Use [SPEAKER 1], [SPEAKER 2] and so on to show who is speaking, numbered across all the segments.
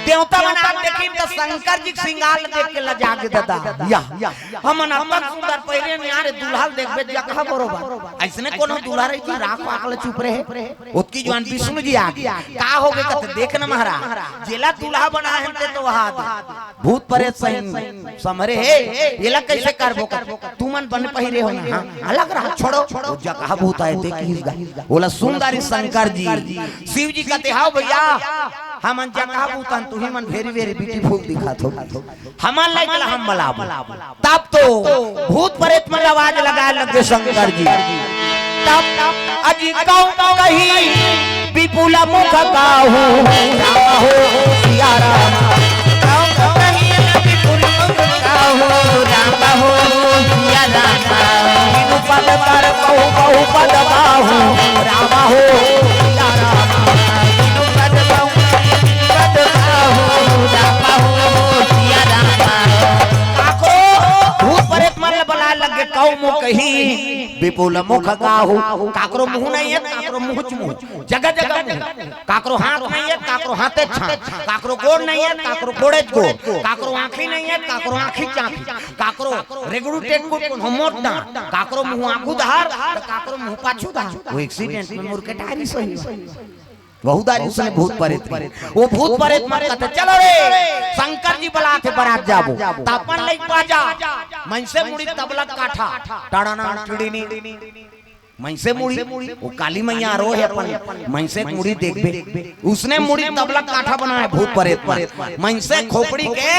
[SPEAKER 1] देवता बना देखी तो शंकर जी सिंगार देख के लजा के दादा या हमन अपन सुंदर पहले निहारे दुल्हा देखबे जगह बरोबर ऐसने कोनो दुल्हा रही की राख पाकल चुप रहे ओतकी जवान विष्णु जी आ का हो गए कत देख न महाराज जेला दुल्हा बना है तो वहां भूत प्रेत सही समरे हे येला कैसे करबो तू मन बन पहिरे हो ना अलग रहा छोड़ो वो जगह भूत आए देखी बोला सुंदरी शंकर जी शिव जी कहते हां भैया हमन जगह भूतन तू ही मन वेरी वेरी ब्यूटीफुल दिखात हो हमन लाइक हम बला तब तो भूत प्रेत में आवाज लगाए लगे शंकर जी तब अजी कौ कही विपुल मुख काहू राम हो सिया राम कौ कही विपुल मुख काहू राम हो सिया राम बिनु पद कर कहू पद बाहू राम हो सिया राम बिनु पद पद बाहू राम हो सिया राम काको भूत प्रेत मरे बला लगे कौ मुख कही विपुल मुख काहू काकरो मुंह नहीं है काकरो मुंह मुंह जगह जगह मुंह काकरो हाथ नहीं है काकरो हाथे छाप काकरो गोड़ नहीं है काकरो गोड़े गोड़ काकरो आंखी नहीं है काकरो आंखी चापी काकरो रेगड़ू टेंगू मोट दांत काकरो मुंह आंखू धार काकरो मुंह पाछू धार वो एक्सीडेंट में मुर के टायरी सही बहुदारी उसने भूत प्रेत वो भूत प्रेत मर कहते चलो रे शंकर जी बुलाते बारात जाबो तापन लई बाजा मन से मुड़ी तबला काठा टाड़ाना टिड़ीनी मन से मुड़ी वो काली मैया रो है अपन मन से मुड़ी देखबे उसने मुड़ी तबला काठा बनाया भूत प्रेत मन से खोपड़ी के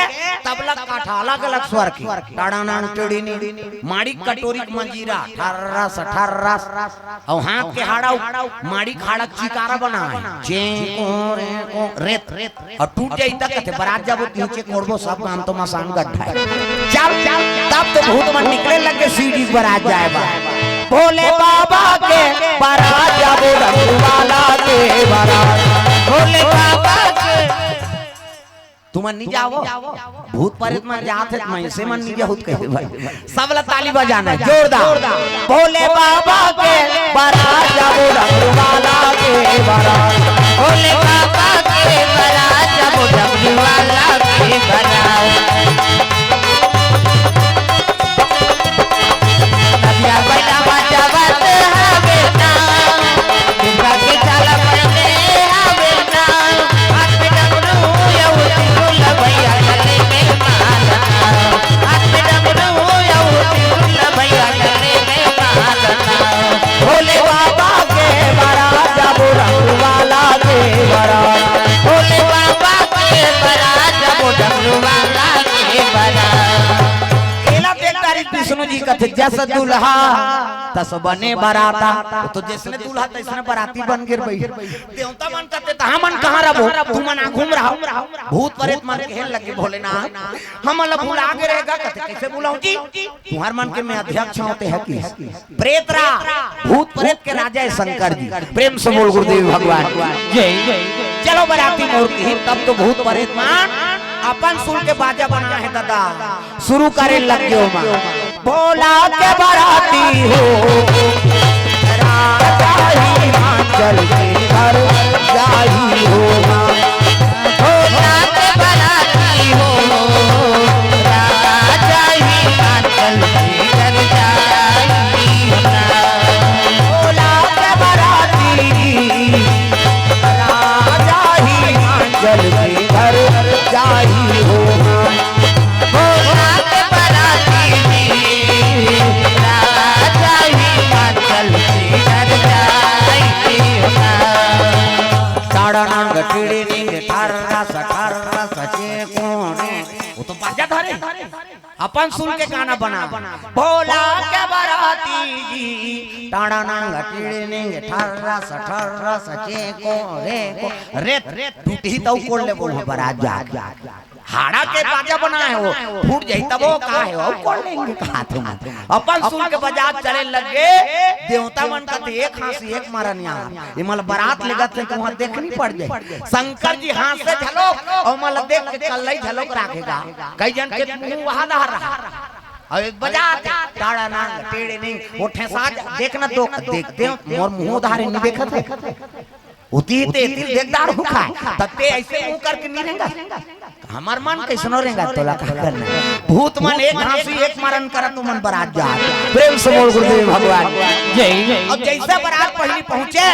[SPEAKER 1] तबला काठा अलग अलग स्वर की टाड़ाना टिड़ीनी माड़ी कटोरी मंजीरा ठर्रस ठर्रस और हाथ के हाड़ा माड़ी खाड़ा चिकारा बना है चे को रेत और टूट जाई तक कहते बारात जाबो नीचे कोड़बो सब काम तो मसान गड्ढा चल तब तो भूत मन निकले लगे सीढ़ी बारात जाएगा भोले बाबा के बारात जाबो रघुवाला के बारात भोले बाबा के तुम नहीं जाओ भूत प्रेत में जाते मैं से मन नहीं जाऊत कहे भाई सब ला ताली बजाना जोरदार भोले बाबा के बारात जाबो रघुवाला के बारात भोले बाबा के बारात जाबो रघुवाला के बारात नदिया बैला बजावत हवे ना तुमरा के चला पड़े हवे ना हाथ पे डमरू या उतिरुल भैया गले में माला हाथ पे डमरू या उतिरुल भैया गले में माला भोले बाबा के बारात जाबो रघुवाला के बारात भोले बाबा के बारात जाबो रघुवाला के बारात विष्णु जी कहते जैसा दूल्हा तस बने बराता तो जैसे दूल्हा तैसने बराती बन गिर भाई देवता मन कहते ता मन कहां रहो तू मन घूम रहा भूत प्रेत मन खेल लगे भोलेनाथ हम ला भूल आगे रहेगा कहते कैसे बुलाऊं जी तुम्हार मन के में अध्यक्ष होते हैं कि प्रेतरा भूत प्रेत के राजा है शंकर जी प्रेम से बोल गुरुदेव भगवान जय चलो बराती मोर की तब तो भूत प्रेत मान अपन सुन के बाजा बना है दादा शुरू करे लग गयो मां भोला के बराती हो राजा ही हिमाचल के घर जाई हो भोला के बराती हो राजा ही हिमाचल के घर जाई भोला के बराती राजा ही हिमाचल के घर जाई हो भोला के बराती राजा हिमाचल के घर जाई हो ताड़ना गटिड़ी नी ठाररा सचे कोने वो तो बाजा धरे अपन सुन के गाना बना भोला के बराती जी ताड़ना गटिड़ी नी ठाररा सचे कोने रेत टूटी तो कोड़ ले बोल बरात जा हाड़ा के बाजा बना है वो फूट जाई तब वो का है वो कोड़ लेंगे कहा तुम अपन सुन के बाजा चले लगे देवता मन का एक हांसी एक मारन यहां ये मल बारात लगत है वहां देखनी पड़ जाए शंकर जी हाथ से झलोक और मल देख के कल्लई झलोक रखेगा कई जन के मुंह वहां दहर रहा और एक बजा ताड़ा ना टेढ़े नहीं वो ठेसा देखना तो देखते मोर मुंह धारे नहीं देखत है उती ते देखदार हो खाए तते ऐसे मुंह करके नहीं रहेगा हमार मन कैसनो रहेगा तोला का करना भूत मन एक घासी एक मरण करत तू मन बारात जा प्रेम से बोल गुरुदेव भगवान जय। और जैसे बारात पहली पहुंचे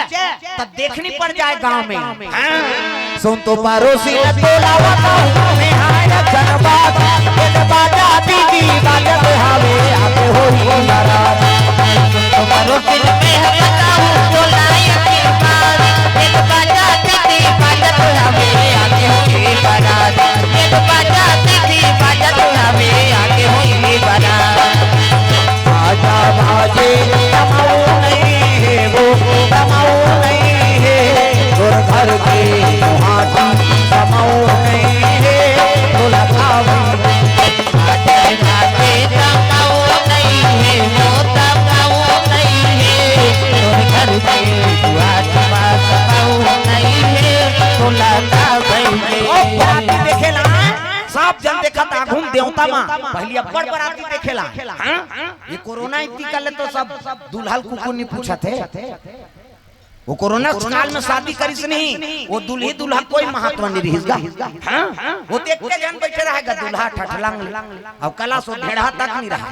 [SPEAKER 1] तब देखनी पड़ जाए गांव में सुन तो पड़ोसी न तोलावा में हाय जनबात एक बाजा दीदी बाजा हावे आके होई बारात तो पड़ोसी में बताऊं तोलाई के बाद एक बाजा दीदी बाजा हावे आके होई बारात एक बाजा दीदी बाजा हावे आके होई बारात बाजा बाजे कमाओ नहीं है वो कमाओ नहीं है और घर के हाथी कमाओ नहीं है तोला खावे बाजे बाजे कमाओ नहीं है वो कमाओ नहीं है और घर के हाथी कमाओ नहीं है तोला खावे ओ बाराती देखेला सब जन देखा घूम देवता मां पहली बड़ बराती देखेला हां ये कोरोना इतनी कर ले तो सब दुल्हल कुकु नहीं पूछा थे वो कोरोना काल में शादी करिस नहीं वो दुल्ही दुल्हा कोई महत्व नहीं रहिसगा हां वो देख के जन बैठे रहेगा दुल्हा ठठलंग अब कला सो ढेड़ा तक नहीं रहा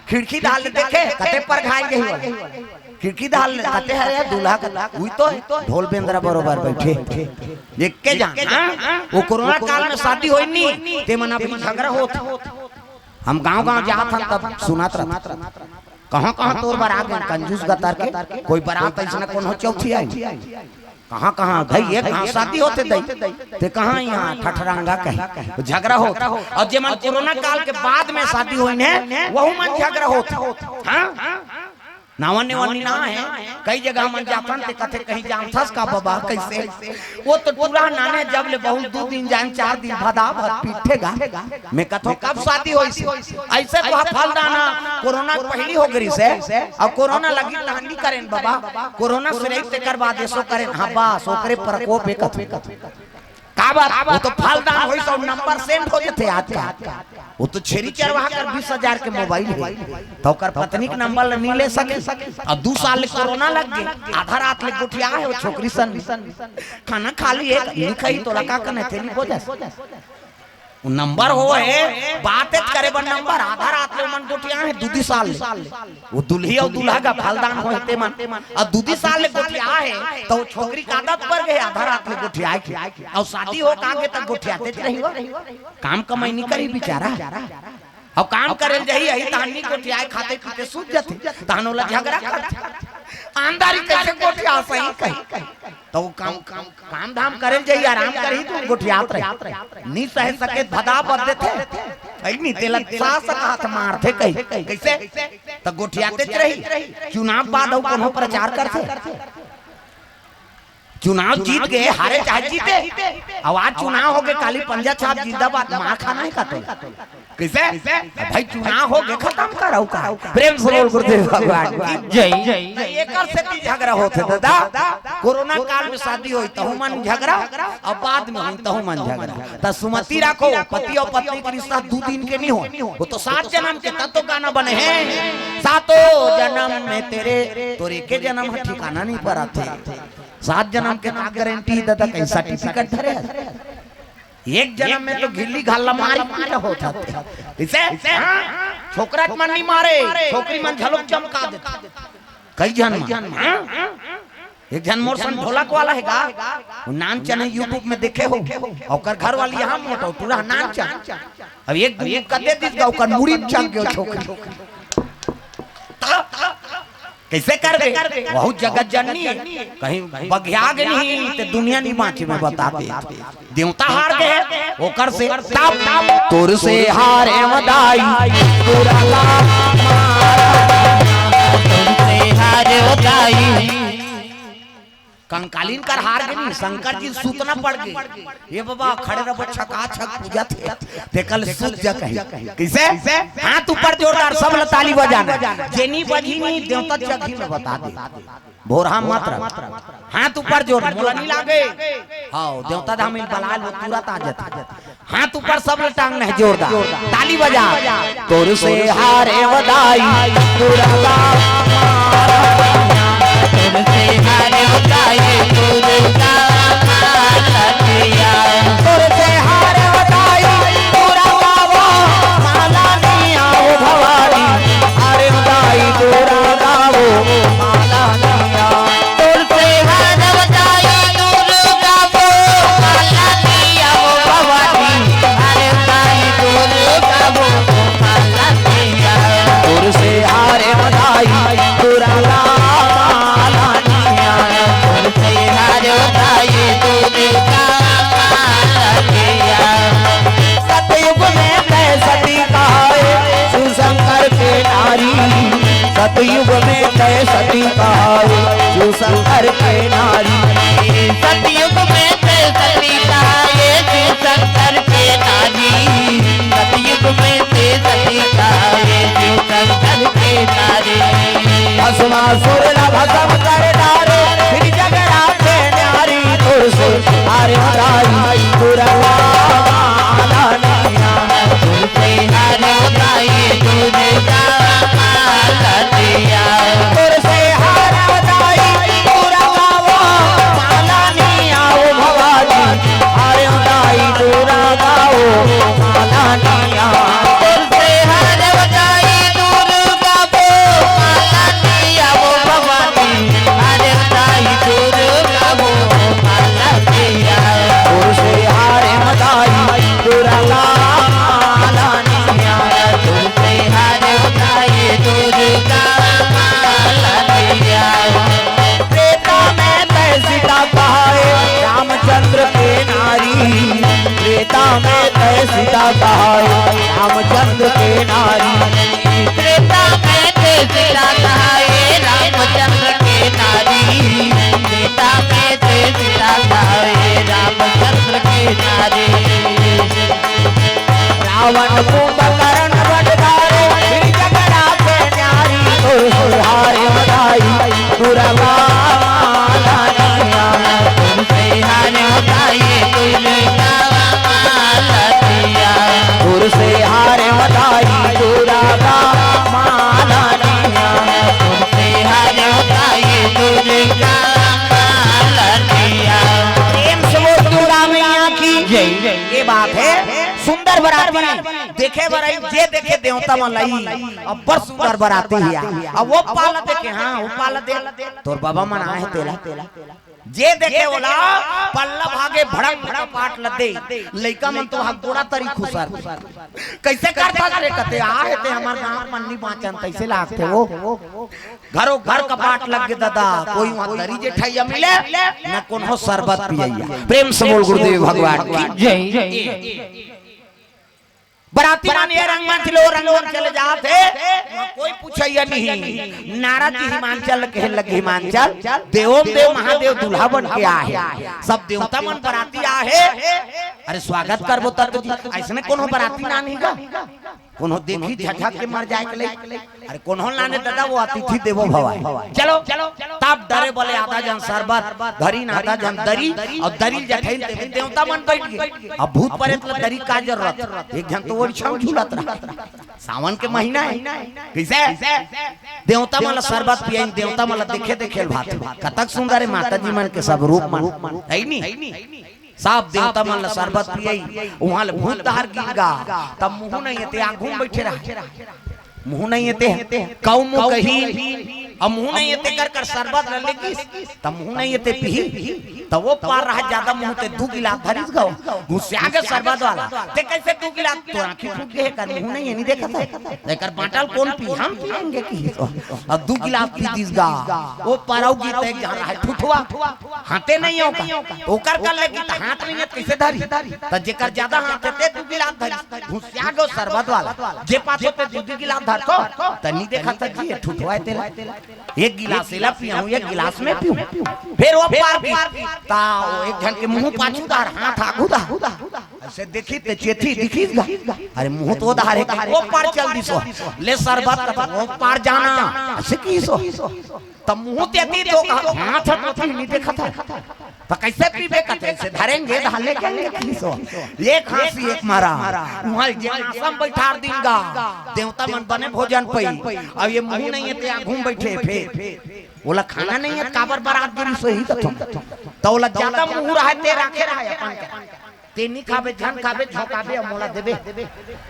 [SPEAKER 1] खिड़की डाल देखे कते पर घायल गई खिड़की डाल कते है दूल्हा का हुई तो ढोल बेंद्रा बरोबर बैठे देख के जान वो कोरोना काल में शादी होई नहीं ते मन अभी झगड़ा होत हम गांव-गांव जात हम तब सुनात रहा कहां-कहां तोर बारात में कंजूस गतार के कोई बारात ऐसा कौन हो चौथी आई कहां-कहां गई एक हां शादी होते दई ते कहां यहां ठठरंगा कहे झगड़ा होत और जे मन कोरोना काल के बाद में शादी होई ने वहु मन झगड़ा होत हां नावने वाली ना है कई जगह मन जापन ते कथे कहीं जानथस का बाबा कैसे वो तो पूरा नाने जब ले बहुत 2 दिन जान 4 दिन भदा भद पीठेगा मैं कथो कब शादी होई ऐसे तो फल दाना कोरोना पहली हो गई से अब कोरोना लगी लहंगी करें बाबा कोरोना से से करवा दे सो करें हां बस ओकरे प्रकोप एक का बात वो तो फल दान होई सब नंबर सेंड हो जथे आज का वो तो छेरी चरवाहा कर 20,000 के मोबाइल है तो कर पत्नी के नंबर नहीं ले सके और 2 साल ले कोरोना लग गए आधा रात ले गुठिया है वो छोकरी सन खाना खा ली एक लिखई तो लगा कने थे नहीं हो जाए वो नंबर हो है बात करे बन नंबर आधा रात ले मन गुठिया है 2 साल वो दुल्ही और दूल्हा का फलदान होते मन और 2 साल ले गुठिया है तो छोकरी का आदत पर गए आधा रात ले गुठिया और शादी हो का के तक गुठियाते रही काम कमाई नहीं करी बेचारा अब काम करे जही यही तानी गुठिया खाते पीते सूत जाते तानो ला झगड़ा करते आंदारी कैसे गुठिया सही कही तो काम धाम करे जही आराम करी तू गुठियात रही नहीं सह सके भदा बद देते नहीं तेला सास हाथ मारते कही कैसे तो गुठियाते रही चुनाव बाद और कोनो प्रचार करते चुनाव जीत गए हारे चाहे जीते आवाज चुनाव हो गए काली पंजा छाप जिंदाबाद मार खाना है का तो कैसे भाई चुनाव हो गए खत्म करो का प्रेम से बोल गुरुदेव भगवान जय जय एकर से की झगड़ा होते दादा कोरोना काल में शादी होई तो मन झगड़ा और बाद में होई तो मन झगड़ा त सुमति रखो पति और पत्नी के रिश्ता 2 दिन के नहीं हो वो तो 7 जन्म के तब तो गाना बने हैं 7 जन्म में तोरे के जन्म ठिकाना नहीं पड़ा थे 7 जन्म के ना गारंटी दादा कैसा सर्टिफिकेट धरे एक जन्म में तो गिल्ली घाला मार होता इसे छोकरा मन नहीं मारे छोकरी मन झलक चमका देता कई जन्म एक जन मोर सन ढोलक वाला हैगा वो नान चने यूट्यूब में देखे हो और घर वाली यहां मोटो पूरा नान चन अब एक कदे दिस गांव का मुड़ी चल गयो छोकरी कैसे कर दे बहुत जगत जननी है कहीं बघियाग नहीं ते दुनिया नहीं बाँची में बता दे देवता हार गए ओकर से ताप तोर से हारे वदाई तोरा ला तोर से हारे वदाई कंकालीन कर हार गई शंकर जी सूतना पड़ गए ये बाबा खड़े रहो छका छक पूजा थे देखल सूत जा कहीं कैसे हाथ ऊपर जोरदार सब ताली बजाना जेनी बजी नहीं देवता जगी में बता दे भोरहा मात्र हाथ ऊपर जोर मोला नहीं लागे हां देवता धाम में बलाल वो पूरा ताजत हाथ ऊपर सब टांग नहीं जोरदार ताली बजा तोर से हारे वदाई तोरा ला
[SPEAKER 2] तुरसे हारे बताए दुर्गा मालनिया
[SPEAKER 1] तुरसे हारे बताई पूरा गावो माला निया ओ भवानी हारे बताई पूरा गावो माला निया
[SPEAKER 2] तुरसे हारे बताए दुर्गा मालनिया ओ भवानी हारे बताए दुर्गा मालनिया
[SPEAKER 1] तुरसे हारे बताई पूरा माला निया
[SPEAKER 2] तुरसे हारे बताए दुर्गा मालनिया
[SPEAKER 1] सतयुग में कैसती कहाए शिवशंकर के नारी सतयुग में कैसती कहाए शिवशंकर के नारी
[SPEAKER 2] सतयुग में सती काये शिवशंकर के नारी सतयुग में सती काये शिवशंकर के नारी
[SPEAKER 1] भस्मासुर न भस्म कर डारे फिर जगड़ा के नारी तुरसे हारे बताई पूरा माला निया
[SPEAKER 2] तुरसे हारे बताए दुर्गा मालनिया
[SPEAKER 1] तुरसे हारे बताई पूरा गावो माला निया ओ भवानी हारे बताई पूरा गावो माला निया
[SPEAKER 2] तुरसे हारे बताए दुर्गा मालनिया वो भवानी हारे बताए दुर्गा मालनिया
[SPEAKER 1] तुरसे हारे बताई पूरा माला निया
[SPEAKER 2] तुरसे हारे बताए दुर्गा मालनिया
[SPEAKER 1] त्रेता में तैसीता कहाए रामचंद्र के नारी त्रेता में तैसीता कहाए रामचंद्र के नारी
[SPEAKER 2] त्रेता में सीता कहाए रामचंद्र के नारी त्रेता में सीता कहाए रामचंद्र के नारी
[SPEAKER 1] रावण कुंभकर्ण वडधारे फिर जगड़ा के न्यारी तुरसे हारे बताई पूरा माला निया
[SPEAKER 2] तुरसे हारे बताए दुर्गा मालनिया
[SPEAKER 1] तुरसे हारे बताई पूरा माला निया
[SPEAKER 2] तुरसे हारे बताए दुर्गा मालनिया
[SPEAKER 1] प्रेम से वो दुर्गा मैया की जय। ये बात है सुंदर बराती देखे बराई जे देखे देवता मलाई अब बड़ सुंदर बराती है अब वो पाला देखे हाँ वो पाला दे तोर बाबा मना है तेला जे देखे बोला पल्ला भागे भड़क भड़क पाट लदे लइका मन तो हक गोड़ा तरी खुसर कैसे करता रे कते आ हेते हमार गांव पन्नी बाचन कैसे लागते वो घरो घर कपाट लग गए दादा कोई वहां दरी जे ठैया मिले न कोनो शरबत पियैया प्रेम से बोल गुरुदेव भगवान की जय। बराती मान ये रंगमंच लो रंगमंच चले जाते कोई पूछैया नहीं नारद जी हिमांचल के लगे हिमांचल देवों देव महादेव दुल्हा बन के आए सब देवता मन बराती आहे अरे स्वागत करबो त ऐसने कोनो बराती ना नहीं का कोनो देखी झझक के मर जाए के अरे कोनो लाने दादा वो अतिथि देवो भव चलो तब डरे बोले आधा जन शरबत धरी ना आधा जन दरी और दरी जठैन देवता मन बैठ गए अब भूत प्रेत ल दरी का जरूरत एक जन तो वो छम झूलत रहा सावन के महीना है कैसे देवता मन शरबत पियन देवता मन देखे देखे भात कतक सुंदर है माता जी मन के सब रूप मन है नी सब देवता मन शरबत पियई वहां भूत दहार गिरगा तब मुंह नहीं एते आंखों में बैठे रहा मुंह नहीं एते कौ मुंह कही अब मुंह नहीं एते कर शरबत ले लेगी तब मुंह नहीं एते पी तब वो पार रहा ज्यादा मुंह ते 2 गिलास धरिस गओ घुसिया के शरबत वाला ते कैसे 2 गिलास तो आंखें फूट गए कर मुंह नहीं नहीं देखा था लेकर बाटल कौन पी हम पिएंगे की अब 2 गिलास पी दिस गा वो पाराउ गीत एक जा रहा है ठुठुआ हाथे नहीं हो ओकर कर लेगी त हाथ नहीं है कैसे धरी त जेकर ज्यादा हाथ ते 2 गिलास धरी घुसिया गो शरबत वाला जे पाछे पे 2 गिलास धरतो तनी देखा था जी ठुठुआ तेला एक गिलास ला पियाऊं एक गिलास में पीऊं फिर वो पार ता एक जन के मुंह पाछू दार हाथ आगू दा ऐसे देखी ते चेथी दिखी अरे मुंह तो धारे वो पार चल दिसो ले शरबत का वो पार जाना ऐसे की सो तब मुंह तेती तो हाथ तो नहीं देखा था तो कैसे पीबे कते से धरेंगे धाले के की सो एक खांसी एक मारा वहां जे आसम बैठार दिनगा देवता मन बने भोजन पई अब ये मुंह नहीं है ते घूम बैठे फिर बोला खाना नहीं है काबर बारात गिरी सही तो बोला ज्यादा मुंह रहा ते रखे रहा अपन के ते नी खाबे झन खाबे झोकाबे मोला देबे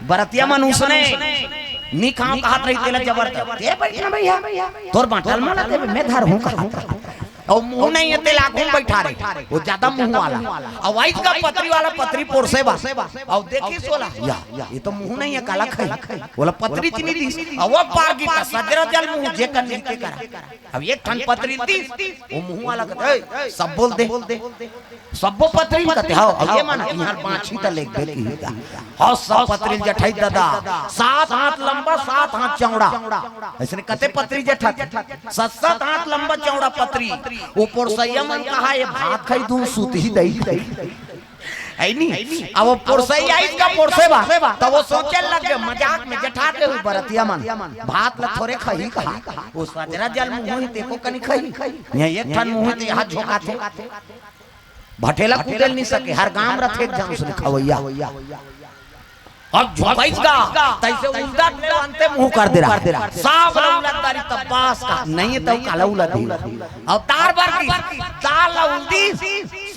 [SPEAKER 1] बरतिया मन उसने नी खाओ कहत रही तेला जबरदस्त ए बैठना भैया तोर बाटल मोला देबे मैं धर हूं कहा और मुंह नहीं है तेला घूम बैठा रहे वो ज्यादा मुंह वाला और वाइट का पत्री वाला पत्री पोरसे बा और देखी सोला या ये तो मुंह नहीं है काला खाई बोला पत्री तिनी दी और वो पार की सजरा जल मुंह जे कर नीचे करा अब एक ठन पत्री दी वो मुंह वाला कहते सब बोल दे सबो पत्री कहते हां अब ये माना यहां पांची त लेख दे की हां सब पत्री जठाई दादा 7 हाथ लंबा 7 हाथ चौड़ा ऐसे कहते पत्री जठा 7 हाथ लंबा चौड़ा पत्री ऊपर संयमन कहा ये भात खाई दूं सूती ही दई है नहीं अब वो पुरसई आई का पुरसे बा तो वो सोचे लग गए मजाक में जठाते हुए बरतिया मन भात ल थोड़े खही कहा वो सजरा जल मुंह ही देखो कनी खही यहां एक ठन मुंह ते हाथ झोका थे भटेला कुदेल नहीं सके हर गांव रथे जन उसने खवैया अब झोकाइस का तैसे उल्टा अंते मुंह कर दे रहा साफ उलटदारी तबास का नहीं तो काला उलटी अब तार बार की ताल उल्टी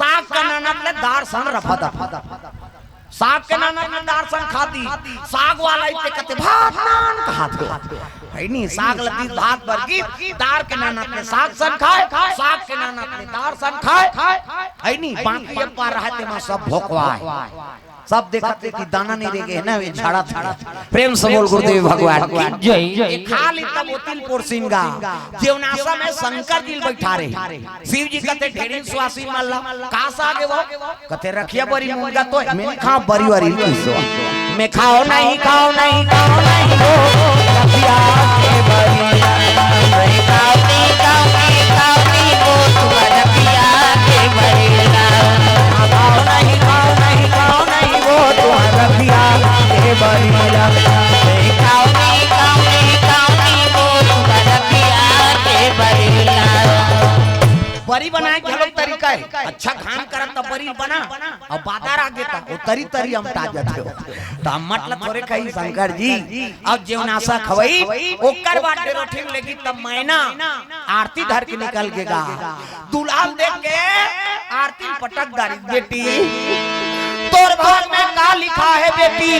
[SPEAKER 1] साग का नानक ले दार सन रफा दफा साग के नानक में दार सन खाती साग वाला इते कहते भात नान खाते है नहीं साग लती भात भर की दार के नानक में साग सन खाए साग के नानक में दार सन खाए है नहीं बाकी पार रहते में सब भोकवाए सब देखते कि दाना नहीं रह गए ना वे झाड़ा था प्रेम से बोल गुरुदेव भगवान की जय खाली तब तिल पोरसिंगा जीवनाशा में शंकर जी बैठा रहे शिव जी कहते ढेरी स्वासी मल्ला कास आगे वो कहते रखिया बड़ी मुंगा तो मैं खाओ बड़ी वाली मैं खाओ नहीं वो रखिया के बड़ी खाओ नहीं वो तुम्हारा रखिया के बड़ी खाओ नहीं वो तुम्हारा रखिया के बड़ी खाओ नहीं वो तुम्हारा रखिया के बड़ी बरी बनाए के लोग तरीका है अच्छा खान करत त बरी बना और बाजार आगे था वो तरी हम ताजा थे तो हम मतलब थोड़े कही शंकर जी अब जीवनाशा खवई ओकर बाटे रोटी लेगी तब मैना आरती धर के निकल गेगा दुलाल देख के आरती पटक दारी बेटी तोर भाग में का लिखा है बेटी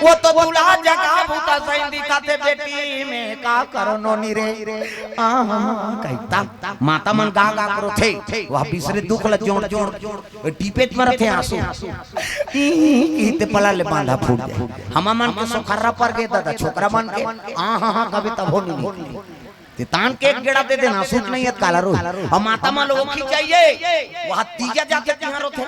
[SPEAKER 1] वो तो दूल्हा जगह भूता सही दिखाते बेटी में का करो नोनी रे कहता माता मन गा करो थे वह बिसरे दुख ल जोड़ टीपेट में रथे आंसू इते पला ले बांधा फूट जाए हम मन के सोखरा पर गए दादा छोकरा मन के हां कभी तब हो नहीं ते तान के एक गेड़ा दे देना सूट नहीं है काला रो हम माता मन लोग खिंचाइए वहां तीजा जाके तिहां रोथे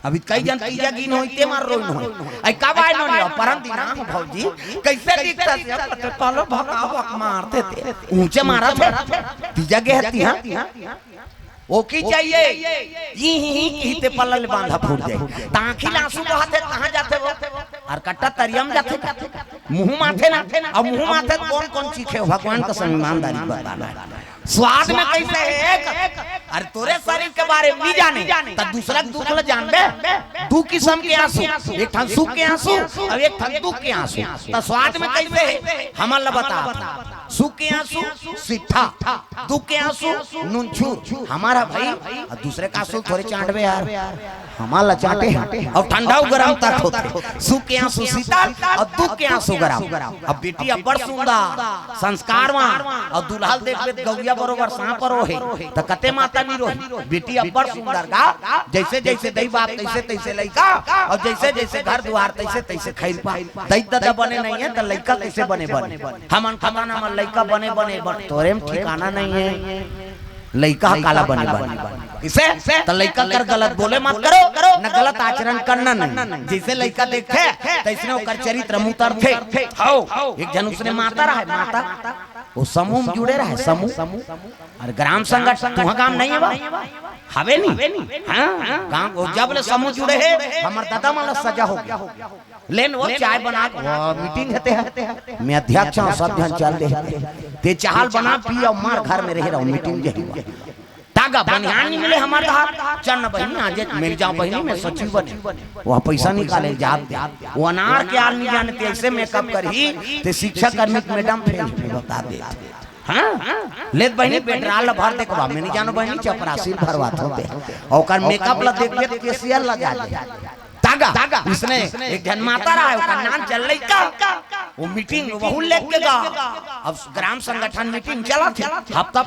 [SPEAKER 1] अभी कई जन तीजा गिन होइते मार रोइन हो आई कब आय नो परम दिन ना भौजी कैसे दिखता से पालो भका मारते थे ऊंचे मारा थे तीजा के हती हां वो की चाहिए ही ते पल्ला बांधा फूट जाए तांखी आंसू बहाते कहां जाते वो और कट्टा तरियम जाते मुंह माथे ना अब मुंह माथे कौन कौन चीखे भगवान का ईमानदारी बताना स्वाद में कैसे है अरे तोरे शरीर के बारे में जाने तब दूसरा दुख ल जानबे दू किस्म के आंसू एक ठन सुख के आंसू और एक ठन दुख के आंसू तो स्वाद में कैसे है हमला बता सुख के आंसू सिट्ठा दुख के आंसू नूनछू हमारा भाई और दूसरे का आंसू थोड़े चाटबे यार हमारा चाटे और ठंडा गरम तक होते सुख के आंसू शीतल और दुख के आंसू गरम अब बेटी अब बड़ सुंदर संस्कारवान और दुल्हा देखबे गौया बरोबर सांप रोहे त कते माता नी रोही बेटी अब बड़ सुंदर गा जैसे जैसे दई बाप तैसे तैसे लइका और जैसे जैसे घर द्वार तैसे तैसे खैर पा दई दादा बने नहीं है त लइका कैसे बने हमन खमाना में लइका बने तोरे में ठिकाना नहीं है लइका काला बने इसे तो लइका कर गलत बोले मत करो न गलत आचरण करना नहीं जैसे लइका देखे तैसे ओकर चरित्र में उतरथे हां एक जन उसने माता रहा माता वो समूह में जुड़े रहे समूह और ग्राम संगठन तुहा काम नहीं है हवे नहीं हां गांव जब ले समूह जुड़े है हमर दादा माला सजा हो गया लेन वो चाय बना मीटिंग होते हैं मैं अध्यक्ष हूं सब जन चल दे ते चाहल बना पी और मार घर में रह रहा हूं मीटिंग जे तागा बनियान नहीं मिले हमारे हाथ चन्न बहिनी आज मिल जाओ बहिनी में सचिव बने वह पैसा निकाले जात वो अनार के आल नहीं जानते ऐसे मेकअप करही ते शिक्षा कर्मी मैडम फेल बता दे हाँ लेत बहनी पेट्रोल भर दे के मैंने जानो बहनी चपरासी भरवा होते और मेकअप ला देख देख केसीआर लगा ले तागा इसने एक जन माता रहा है उसका नाम चल रही का वो मीटिंग वहू लेके गा अब ग्राम संगठन मीटिंग चला था हफ्ता